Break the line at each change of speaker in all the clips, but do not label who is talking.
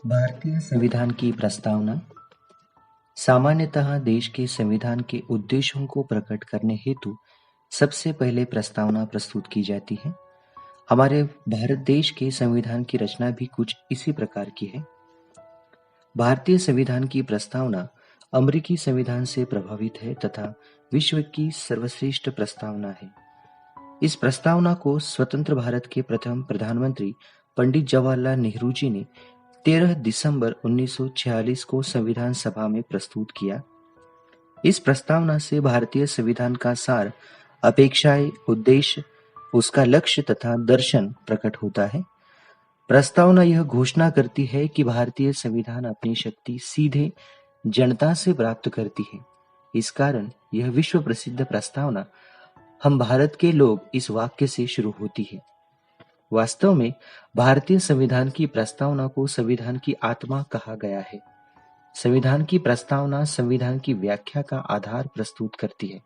भारतीय संविधान की प्रस्तावना सामान्यतः देश के संविधान के उद्देश्यों को प्रकट करने हेतु सबसे पहले प्रस्तावना प्रस्तुत की जाती है। हमारे भारत देश के संविधान की रचना भी कुछ इसी प्रकार की है। भारतीय संविधान की प्रस्तावना अमेरिकी संविधान से प्रभावित है तथा विश्व की सर्वश्रेष्ठ प्रस्तावना है। इस प्रस्तावना को स्वतंत्र भारत के प्रथम प्रधानमंत्री पंडित जवाहरलाल नेहरू जी ने 13 दिसंबर 1946 को संविधान सभा में प्रस्तुत किया। इस प्रस्तावना से भारतीय संविधान का सार, अपेक्षाएं, उद्देश्य, उसका लक्ष्य तथा दर्शन प्रकट होता है। प्रस्तावना यह घोषणा करती है कि भारतीय संविधान अपनी शक्ति सीधे जनता से प्राप्त करती है। इस कारण यह विश्व प्रसिद्ध प्रस्तावना हम भारत के लोग इस वाक्य से शुरू होती है। वास्तव में भारतीय संविधान की प्रस्तावना को संविधान की आत्मा कहा गया है। संविधान की प्रस्तावना संविधान की व्याख्या का आधार प्रस्तुत करती है।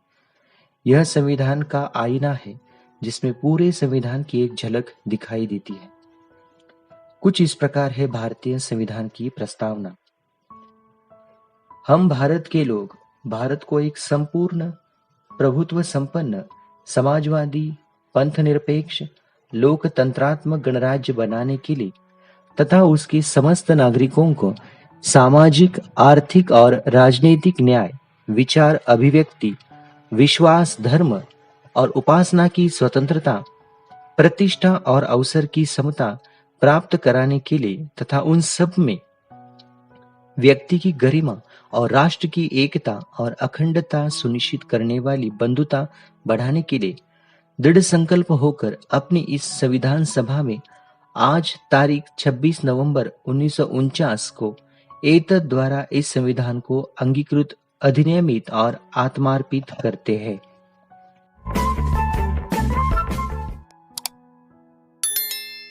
यह संविधान का आईना है जिसमें पूरे संविधान की एक झलक दिखाई देती है। कुछ इस प्रकार है भारतीय संविधान की प्रस्तावना। हम भारत के लोग भारत को एक संपूर्ण, प्रभुत्व संपन्न, समाजवादी, पंथनिरपेक्ष, लोकतंत्रात्मक गणराज्य बनाने के लिए तथा उसके समस्त नागरिकों को सामाजिक, आर्थिक और राजनीतिक न्याय, विचार अभिव्यक्ति, विश्वास, धर्म और उपासना की स्वतंत्रता, प्रतिष्ठा और अवसर की समता प्राप्त कराने के लिए तथा उन सब में व्यक्ति की गरिमा और राष्ट्र की एकता और अखंडता सुनिश्चित करने वाली बंधुता बढ़ाने के लिए दृढ़ संकल्प होकर अपनी इस संविधान सभा में आज तारीख 26 नवंबर 1949 को एतद द्वारा इस संविधान को अंगीकृत, अधिनियमित और आत्मार्पित करते हैं।